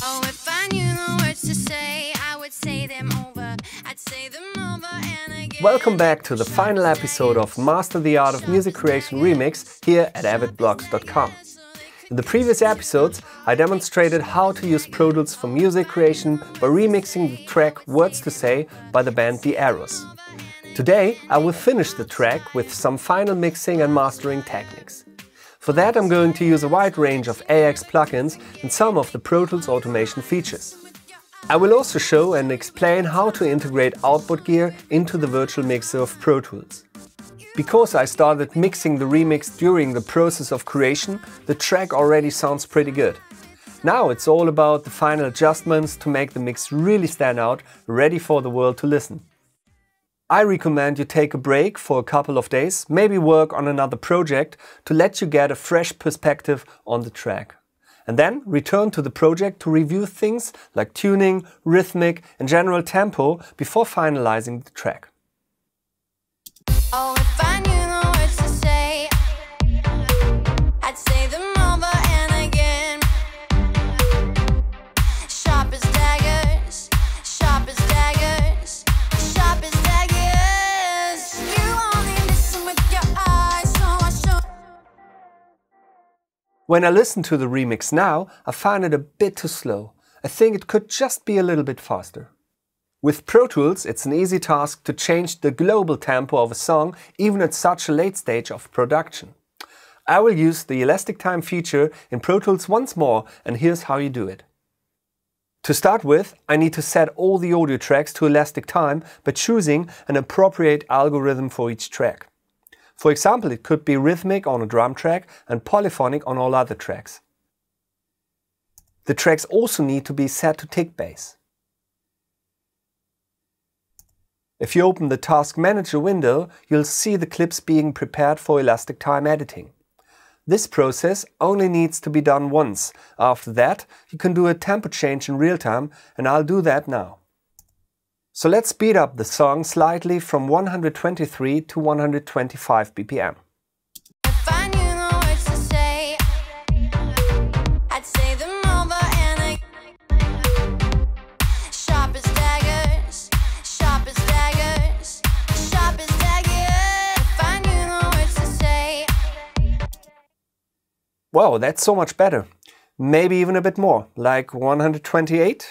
Oh, if I knew the words to say, I would say them over. I'd say them over and again. Welcome back to the final episode of Master the Art of Music Creation Remix here at avidblocks.com. In the previous episodes, I demonstrated how to use Pro Tools for music creation by remixing the track Words to Say by the band The Arrows. Today, I will finish the track with some final mixing and mastering techniques. For that, I'm going to use a wide range of AX plugins and some of the Pro Tools automation features. I will also show and explain how to integrate output gear into the virtual mixer of Pro Tools. Because I started mixing the remix during the process of creation, the track already sounds pretty good. Now it's all about the final adjustments to make the mix really stand out, ready for the world to listen. I recommend you take a break for a couple of days, maybe work on another project to let you get a fresh perspective on the track. And then return to the project to review things like tuning, rhythmic and general tempo before finalizing the track. Oh, if I knew the words to say, I'd say them over and again. Sharp as daggers, sharp as daggers, sharp as daggers. You only listen with your eyes, so I show. When I listen to the remix now, I find it a bit too slow. I think it could just be a little bit faster. With Pro Tools, it's an easy task to change the global tempo of a song even at such a late stage of production. I will use the elastic time feature in Pro Tools once more, and here's how you do it. To start with, I need to set all the audio tracks to elastic time by choosing an appropriate algorithm for each track. For example, it could be rhythmic on a drum track and polyphonic on all other tracks. The tracks also need to be set to tick bass. If you open the Task Manager window, you'll see the clips being prepared for elastic time editing. This process only needs to be done once. After that, you can do a tempo change in real time, and I'll do that now. So let's speed up the song slightly from 123 to 125 BPM. If I knew the words to say, I'd say them over and again. Sharp as daggers, sharp as daggers, sharp as daggers. If I knew the words to say. Wow, that's so much better. Maybe even a bit more, like 128?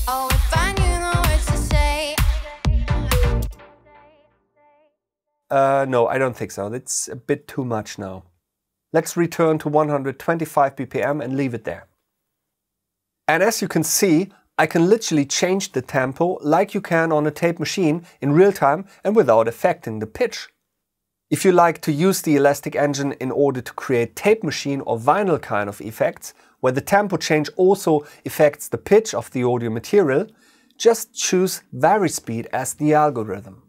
Oh, if I knew the words to say. No, I don't think so. That's a bit too much now. Let's return to 125 BPM and leave it there. And as you can see, I can literally change the tempo like you can on a tape machine in real time and without affecting the pitch. If you like to use the Elastic Engine in order to create tape machine or vinyl kind of effects, where the tempo change also affects the pitch of the audio material, just choose Vary Speed as the algorithm.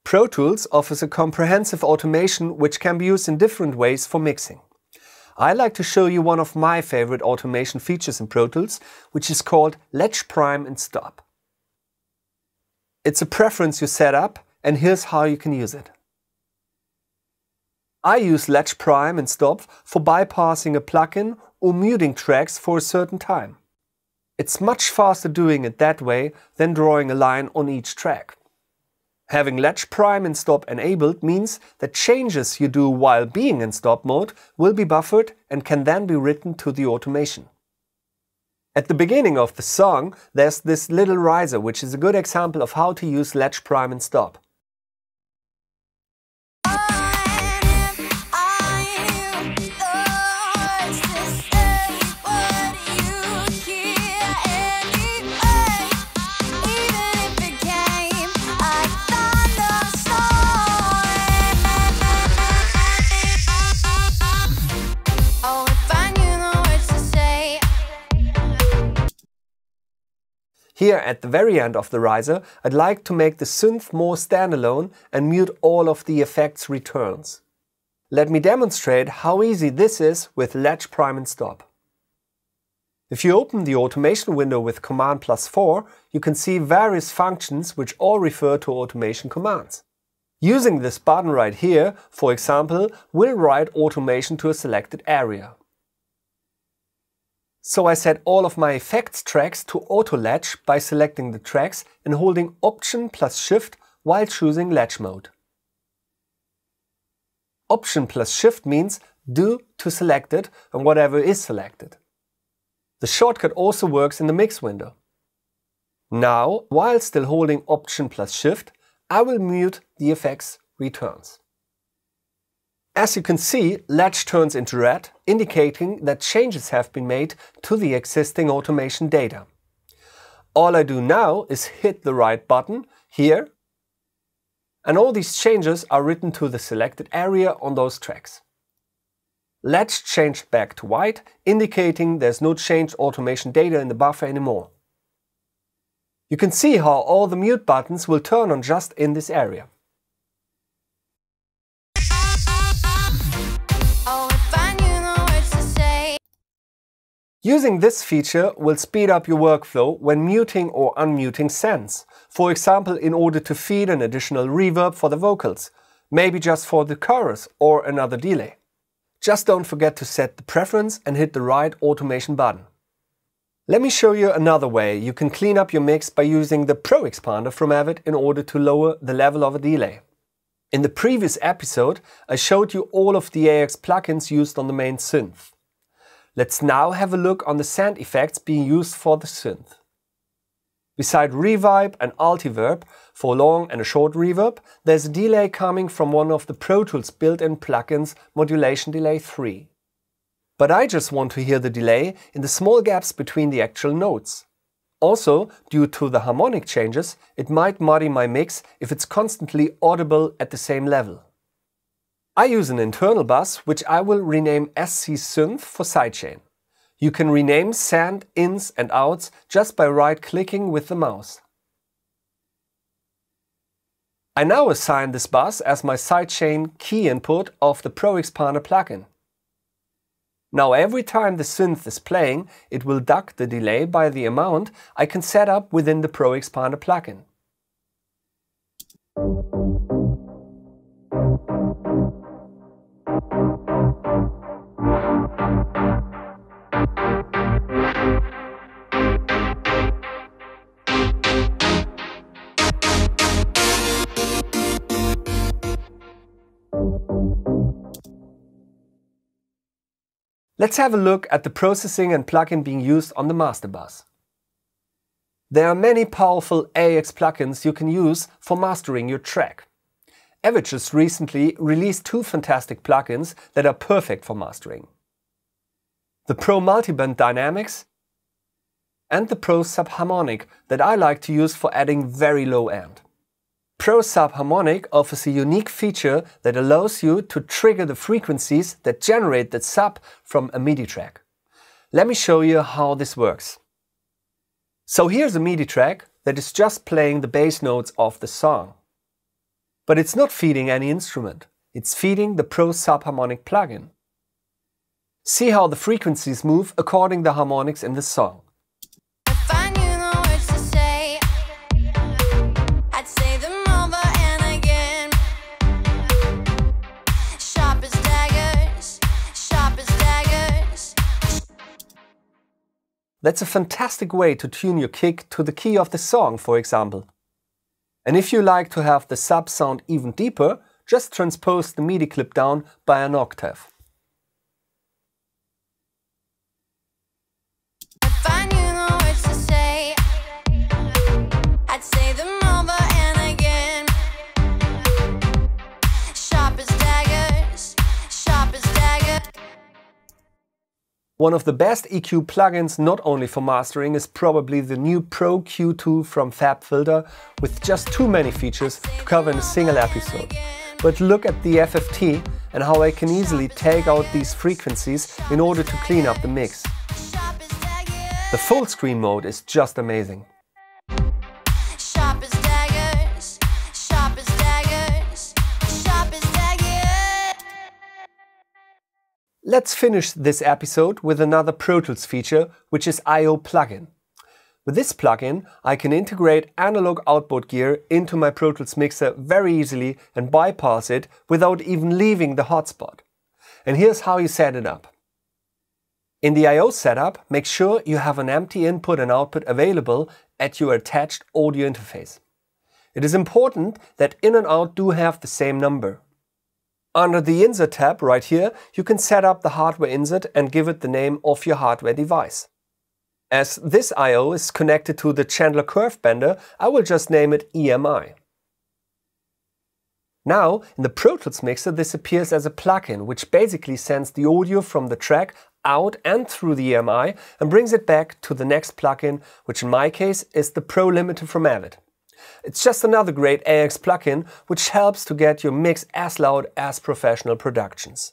Pro Tools offers a comprehensive automation which can be used in different ways for mixing. I like to show you one of my favorite automation features in Pro Tools, which is called Latch Prime and Stop. It's a preference you set up, and here's how you can use it. I use Latch Prime and Stop for bypassing a plugin or muting tracks for a certain time. It's much faster doing it that way than drawing a line on each track. Having Latch Prime and Stop enabled means that changes you do while being in stop mode will be buffered and can then be written to the automation. At the beginning of the song, there's this little riser, which is a good example of how to use Latch Prime and Stop. Here at the very end of the riser, I'd like to make the synth more standalone and mute all of the effects returns. Let me demonstrate how easy this is with Latch Prime and Stop. If you open the automation window with Command+4, you can see various functions which all refer to automation commands. Using this button right here, for example, will write automation to a selected area. So I set all of my effects tracks to auto latch by selecting the tracks and holding Option plus Shift while choosing latch mode. Option plus Shift means do to select it and whatever is selected. The shortcut also works in the mix window. Now, while still holding Option plus Shift, I will mute the effects returns. As you can see, latch turns into red, indicating that changes have been made to the existing automation data. All I do now is hit the right button here, and all these changes are written to the selected area on those tracks. Latch changed back to white, indicating there's no changed automation data in the buffer anymore. You can see how all the mute buttons will turn on just in this area. Using this feature will speed up your workflow when muting or unmuting sends. For example, in order to feed an additional reverb for the vocals, maybe just for the chorus or another delay. Just don't forget to set the preference and hit the right automation button. Let me show you another way you can clean up your mix by using the Pro Expander from Avid in order to lower the level of a delay. In the previous episode, I showed you all of the AX plugins used on the main synth. Let's now have a look on the sand effects being used for the synth. Beside revibe and altiverb for a long and a short reverb, there's a delay coming from one of the Pro Tools built-in plugins, Modulation Delay 3. But I just want to hear the delay in the small gaps between the actual notes. Also, due to the harmonic changes, it might muddy my mix if it's constantly audible at the same level. I use an internal bus, which I will rename SC Synth for sidechain. You can rename sand ins and outs just by right-clicking with the mouse. I now assign this bus as my sidechain key input of the Pro Expander plugin. Now every time the synth is playing, it will duck the delay by the amount I can set up within the Pro Expander plugin. Let's have a look at the processing and plugin being used on the master bus. There are many powerful AX plugins you can use for mastering your track. Avid just recently released two fantastic plugins that are perfect for mastering. The Pro Multiband Dynamics and the Pro Subharmonic that I like to use for adding very low end. Pro Subharmonic offers a unique feature that allows you to trigger the frequencies that generate the sub from a MIDI track. Let me show you how this works. So here's a MIDI track that is just playing the bass notes of the song. But it's not feeding any instrument, it's feeding the Pro Subharmonic plugin. See how the frequencies move according to the harmonics in the song. That's a fantastic way to tune your kick to the key of the song, for example. And if you like to have the sub sound even deeper, just transpose the MIDI clip down by an octave. One of the best EQ plugins not only for mastering is probably the new Pro Q2 from FabFilter, with just too many features to cover in a single episode. But look at the FFT and how I can easily take out these frequencies in order to clean up the mix. The full screen mode is just amazing. Let's finish this episode with another Pro Tools feature, which is I/O plugin. With this plugin, I can integrate analog output gear into my Pro Tools mixer very easily and bypass it without even leaving the hotspot. And here's how you set it up. In the I/O setup, make sure you have an empty input and output available at your attached audio interface. It is important that in and out do have the same number. Under the Insert tab right here, you can set up the hardware insert and give it the name of your hardware device. As this I/O is connected to the Chandler Curve Bender, I will just name it EMI. Now, in the Pro Tools mixer, this appears as a plugin, which basically sends the audio from the track out and through the EMI and brings it back to the next plugin, which in my case is the Pro Limiter from Avid. It's just another great AX plugin, which helps to get your mix as loud as professional productions.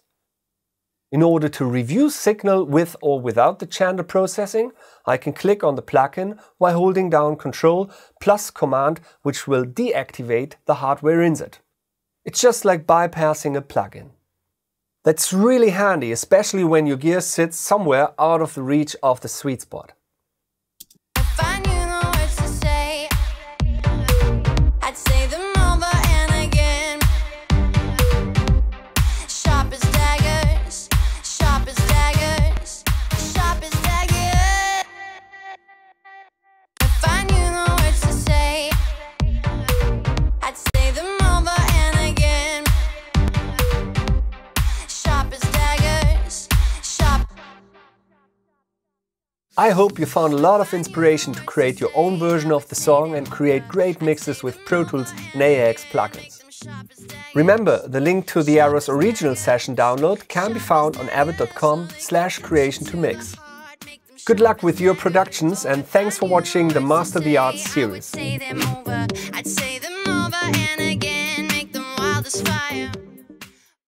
In order to review signal with or without the Chandler processing, I can click on the plugin while holding down Ctrl plus Command, which will deactivate the hardware insert. It's just like bypassing a plugin. That's really handy, especially when your gear sits somewhere out of the reach of the sweet spot. If I knew the words to say, I'd say them over and again. Sharp as daggers, sharp as daggers, sharp as daggers. If I knew the words to say, I'd say them over and again. Sharp as daggers, sharp. I hope you found a lot of inspiration to create your own version of the song and create great mixes with Pro Tools and AX plugins. Remember, the link to the Eros original session download can be found on avid.com/creation-to-mix. Good luck with your productions and thanks for watching the Master the Arts series. I'd say them over and again, make them wild as fire.